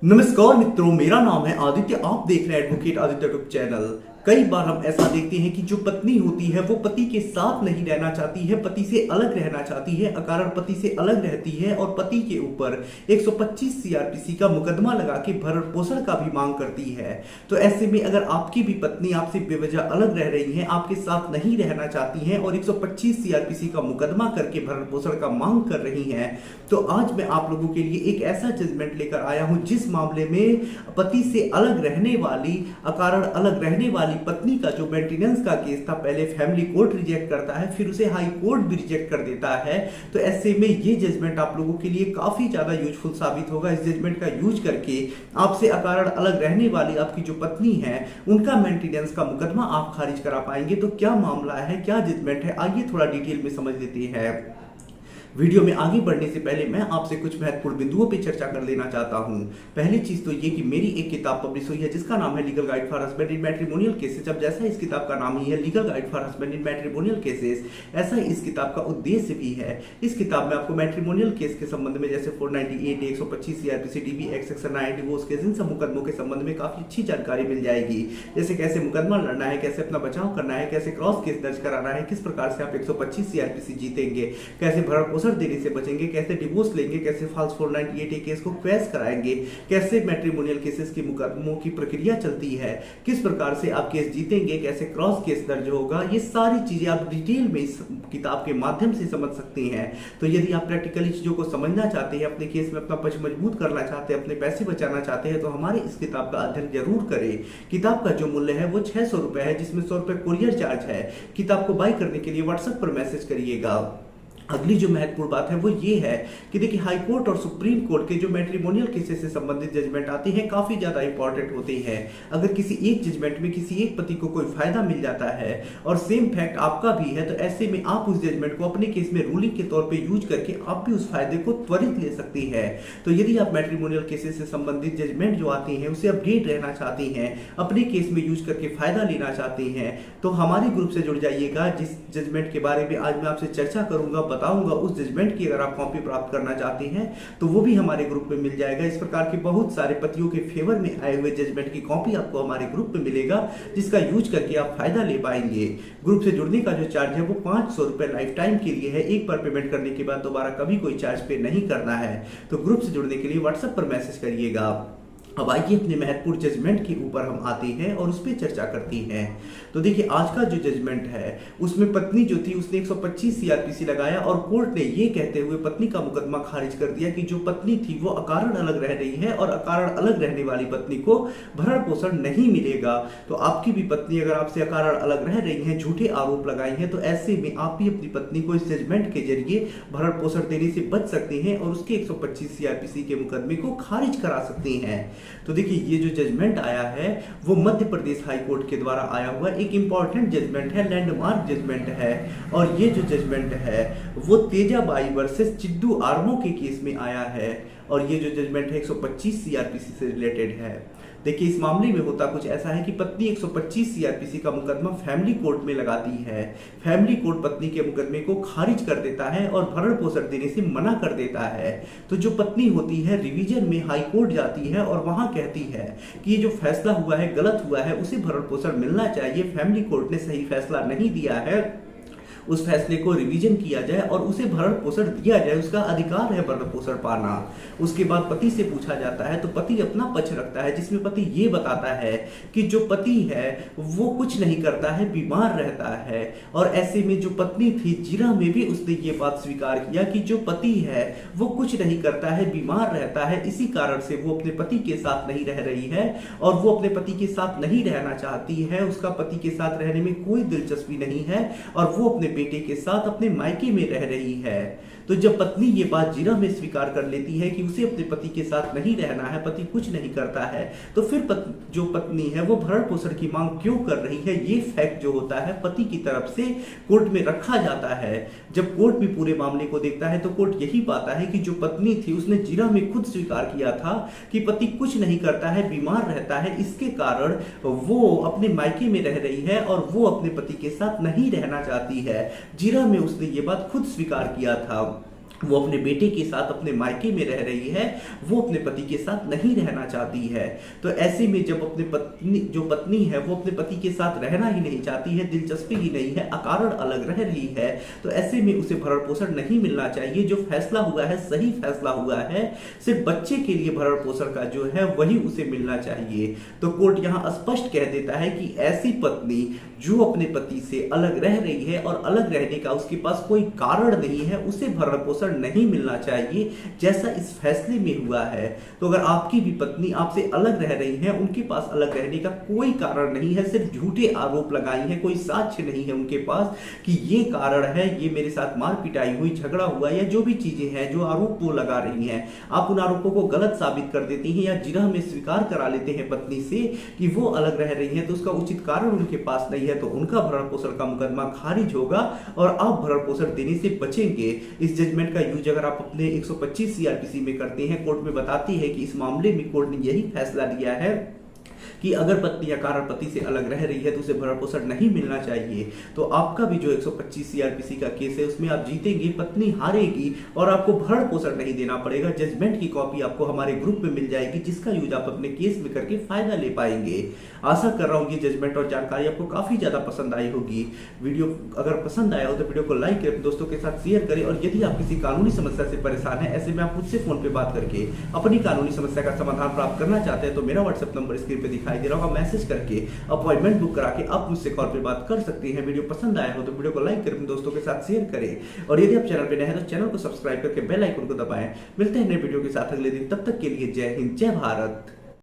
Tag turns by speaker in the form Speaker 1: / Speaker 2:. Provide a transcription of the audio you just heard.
Speaker 1: नमस्कार मित्रों, मेरा नाम है आदित्य। आप देख रहे हैं एडवोकेट आदित्य यूट्यूब चैनल। कई बार हम ऐसा देखते हैं कि जो पत्नी होती है वो पति के साथ नहीं रहना चाहती है, पति से अलग रहना चाहती है, अकारण पति से अलग रहती है और पति के ऊपर 125 सीआरपीसी का मुकदमा लगा के भरण पोषण का भी मांग करती है। तो ऐसे में अगर आपकी भी पत्नी आपसे बेवजह अलग रह रही है, आपके साथ नहीं रहना चाहती है और 125 सीआरपीसी का मुकदमा करके भरण पोषण का मांग कर रही है, तो आज मैं आप लोगों के लिए एक ऐसा जजमेंट लेकर आया हूं जिस मामले में पति से अलग रहने वाली, अकारण अलग रहने वाली पत्नी का जो मेंटेनेंस का केस था, पहले फैमिली कोर्ट रिजेक्ट करता है, फिर उसे हाई कोर्ट भी रिजेक्ट कर देता है। तो ऐसे में ये जजमेंट आप लोगों के लिए काफी ज्यादा यूजफुल साबित होगा। इस जजमेंट का यूज करके आपसे अकारण अलग रहने वाली आपकी जो पत्नी है उनका मेंटेनेंस का मुकदमा आप खारिज करा पाएंगे। तो क्या मामला है, क्या जजमेंट है, आइए थोड़ा डिटेल में समझ लेते हैं। वीडियो में आगे बढ़ने से पहले मैं आपसे कुछ महत्वपूर्ण बिंदुओं पर चर्चा कर लेना चाहता हूं। पहली चीज तो ये कि मेरी एक किताब पब्लिश हुई है जिसका नाम है legal guide for husband in matrimonial cases. अब जैसा इस किताब का नाम ही है legal guide for husband in matrimonial cases, ऐसा ही इस किताब का उद्देश्य भी है। इस किताब में आपको मैट्रिमोनियल केस के संबंध में, जैसे 498, 125 CrPC, DV act section 9 divorce case, इन सब मुकदमों के संबंध में काफी अच्छी जानकारी मिल जाएगी। जैसे कैसे मुकदमा लड़ना है, कैसे अपना बचाव करना है, कैसे क्रॉस केस दर्ज कराना है, किस प्रकार से आप 125 सीआरपीसी जीतेंगे, कैसे भरण पोषण देने से बचेंगे, कैसे डिवोर्स लेंगे, कैसे फॉल्स 498 केस को क्वैश कराएंगे, कैसे मैट्रिमोनियल केसेस की मुकदमों की प्रक्रिया चलती है, किस प्रकार से आप केस जीतेंगे, कैसे क्रॉस केस दर्ज होगा, ये सारी चीजें आप डिटेल में इस किताब के माध्यम से समझ सकते हैं। तो यदि आप प्रैक्टिकली चीजों को समझना चाहते हैं, अपने केस में अपना पक्ष मजबूत करना चाहते हैं, अपने पैसे बचाना चाहते हैं, तो हमारी इस किताब का अध्ययन जरूर करें। किताब का जो मूल्य है वो 600 रुपए है, जिसमें 100 रुपए कुरियर चार्ज है। किताब को बाय करने के लिए व्हाट्सएप पर मैसेज करिएगा। अगली जो महत्वपूर्ण बात है वो ये है कि देखिए, हाई कोर्ट और सुप्रीम कोर्ट के जो मैट्रिमोनियल केसेस से संबंधित जजमेंट आते हैं काफी ज्यादा इंपॉर्टेंट होते हैं। अगर किसी एक जजमेंट में किसी एक पति को कोई फायदा मिल जाता है और सेम फैक्ट आपका भी है, तो ऐसे में आप उस जजमेंट को अपने केस में रूलिंग के तौर पर यूज करके आप भी उस फायदे को त्वरित ले सकती है। तो यदि आप मैट्रिमोनियल केसेस से संबंधित जजमेंट जो आते हैं उसे अपडेट रहना चाहती हैं, अपने केस में यूज करके फायदा लेना चाहते हैं, तो हमारे ग्रुप से जुड़ जाइएगा। जिस जजमेंट के बारे में आज मैं आपसे चर्चा करूंगा, बताऊंगा, उस जजमेंट की अगर आप कॉपी प्राप्त करना चाहते हैं तो वो भी हमारे ग्रुप में मिल जाएगा। इस प्रकार के बहुत सारे पतियों के फेवर में आए हुए जजमेंट की कॉपी आपको हमारे ग्रुप में मिलेगा, जिसका यूज करके आप फायदा ले पाएंगे। ग्रुप से जुड़ने का जो चार्ज है वो 500 रुपए लाइफ टाइम के लिए है। एक बार पेमेंट करने के बाद दोबारा कभी कोई चार्ज पे नहीं करना है। तो ग्रुप से जुड़ने के लिए व्हाट्सएप पर मैसेज करिएगा। अब आइए अपने महत्वपूर्ण जजमेंट के ऊपर हम आते हैं और उस पर चर्चा करती हैं। तो देखिए, आज का जो जजमेंट है उसमें पत्नी जो थी उसने 125 सीआरपीसी लगाया और कोर्ट ने ये कहते हुए पत्नी का मुकदमा खारिज कर दिया कि जो पत्नी थी वो अकारण अलग रह रही है और अकारण अलग रहने वाली पत्नी को भरण पोषण नहीं मिलेगा। तो आपकी भी पत्नी अगर आपसे अकारण अलग रह रही है, झूठे आरोप लगाए हैं, तो ऐसे में आप भी अपनी पत्नी को इस जजमेंट के जरिए भरण पोषण देने से बच सकते हैं और उसके 125 सीआरपीसी के मुकदमे को खारिज करा सकते हैं। तो देखिए, ये जो जजमेंट आया है वो मध्य प्रदेश हाई कोर्ट के द्वारा आया हुआ एक इंपॉर्टेंट जजमेंट है, लैंडमार्क जजमेंट है। और ये जो जजमेंट है वो तेजाबाई वर्सेस चिद्दू आर्मो के केस में आया है और ये जो जजमेंट है 125 सीआरपीसी से रिलेटेड है। देखिए, इस मामले में होता कुछ ऐसा है कि पत्नी 125 सीआरपीसी का मुकदमा फैमिली कोर्ट में लगाती है। फैमिली कोर्ट पत्नी के मुकदमे को खारिज कर देता है और भरण पोषण देने से मना कर देता है। तो जो पत्नी होती है रिवीजन में हाई कोर्ट जाती है और वहां कहती है कि ये जो फैसला हुआ है गलत हुआ है, उसे भरण पोषण मिलना चाहिए, फैमिली कोर्ट ने सही फैसला नहीं दिया है, उस फैसले को रिवीजन किया जाए और उसे भरण पोषण दिया जाए, उसका अधिकार है भरण पोषण पाना। उसके बाद पति से पूछा जाता है तो पति अपना पक्ष रखता है, जिसमें पति ये बताता है कि जो पति है वो कुछ नहीं करता है, बीमार रहता है। और ऐसे में जो पत्नी थी जिरा में भी उसने ये बात स्वीकार किया कि जो पति है वो कुछ नहीं करता है, बीमार रहता है, इसी कारण से वो अपने पति के साथ नहीं रह रही है और वो अपने पति के साथ नहीं रहना चाहती है, उसका पति के साथ रहने में कोई दिलचस्पी नहीं है और वो अपने बेटे के साथ अपने मायके में रह रही है। तो जब पत्नी ये बात जिरा में स्वीकार कर लेती है कि उसे अपने पति के साथ नहीं रहना है, पति कुछ नहीं करता है, तो फिर जो पत्नी है वो भरण पोषण की मांग क्यों कर रही है, ये फैक्ट जो होता है पति की तरफ से कोर्ट में रखा जाता है। जब कोर्ट भी पूरे मामले को देखता है तो कोर्ट यही पाता है कि जो पत्नी थी उसने जिरा में खुद स्वीकार किया था कि पति कुछ नहीं करता है, बीमार रहता है, इसके कारण वो अपने मायके में रह रही है और वो अपने पति के साथ नहीं रहना चाहती है। जिरा में उसने ये बात खुद स्वीकार किया था। वो अपने बेटे के साथ अपने मायके में रह रही है, वो अपने पति के साथ नहीं रहना चाहती है। तो ऐसे में जब अपने पत्नी है वो अपने पति के साथ रहना ही नहीं चाहती है, दिलचस्पी ही नहीं है, अकारण अलग रह रही है, तो ऐसे में उसे भरण पोषण नहीं मिलना चाहिए। जो फैसला हुआ है सही फैसला हुआ है, सिर्फ बच्चे के लिए भरण पोषण का जो है वही उसे मिलना चाहिए। तो कोर्ट यहां स्पष्ट कह देता है कि ऐसी पत्नी जो अपने पति से अलग रह रही है और अलग रहने का उसके पास कोई कारण नहीं है, उसे भरण पोषण नहीं मिलना चाहिए, जैसा इस फैसले में हुआ है। तो अगर आपकी भी पत्नी आपसे अलग रह रही है, उनके पास अलग रहने का कोई कारण नहीं है, सिर्फ झूठे आरोप लगाए हैं, कोई साक्ष्य नहीं है उनके पास कि ये कारण है, ये मेरे साथ मार पिटाई हुई, झगड़ा हुआ, या जो भी चीजें हैं जो आरोप वो लगा रही हैं, आप उन आरोपों को गलत साबित कर देती हैं या जिरह में स्वीकार करा लेते हैं पत्नी से कि वो अलग रह रही है, तो उसका उचित कारण उनके पास नहीं है, तो उनका भरण पोषण का मुकदमा खारिज होगा और आप भरण पोषण देने से बचेंगे। इस जजमेंट का यूज अगर आप अपने 125 सीआरपीसी में करते हैं, कोर्ट में बताती है कि इस मामले में कोर्ट ने यही फैसला दिया है कि अगर पत्नी या कारण पति से अलग रह रही है तो उसे भरण पोषण नहीं मिलना चाहिए। तो आपका भी जो 125 सीआरपीसी का केस है उसमें आप जीतेंगे, पत्नी हारेगी और आपको भरण पोषण नहीं देना पड़ेगा। जजमेंट की कॉपी आपको हमारे ग्रुप में मिल जाएगी, जिसका यूज आप अपने केस में करके फायदा ले पाएंगे। आशा कर रहा हूँ ये जजमेंट और जानकारी आपको काफी ज्यादा पसंद आई होगी। वीडियो अगर पसंद आया हो तो वीडियो को लाइक करें, दोस्तों के साथ शेयर करें, और यदि आप किसी कानूनी समस्या से परेशान है, ऐसे में आप मुझसे फोन पे बात करके अपनी कानूनी समस्या का समाधान प्राप्त करना चाहते हैं तो मेरा व्हाट्सएप नंबर स्क्रीन पे दिखाई दे रहा होगा, मैसेज करके अपॉइंटमेंट बुक करा के आप मुझसे कॉल पे बात कर सकते हैं। वीडियो पसंद आया हो तो वीडियो को लाइक करें, दोस्तों के साथ शेयर करें, और यदि आप चैनल पे नए हैं तो चैनल को सब्सक्राइब करके बेल आइकन को दबाएं। मिलते हैं नए वीडियो के साथ अगले दिन, तब तक के लिए जय हिंद, जय भारत।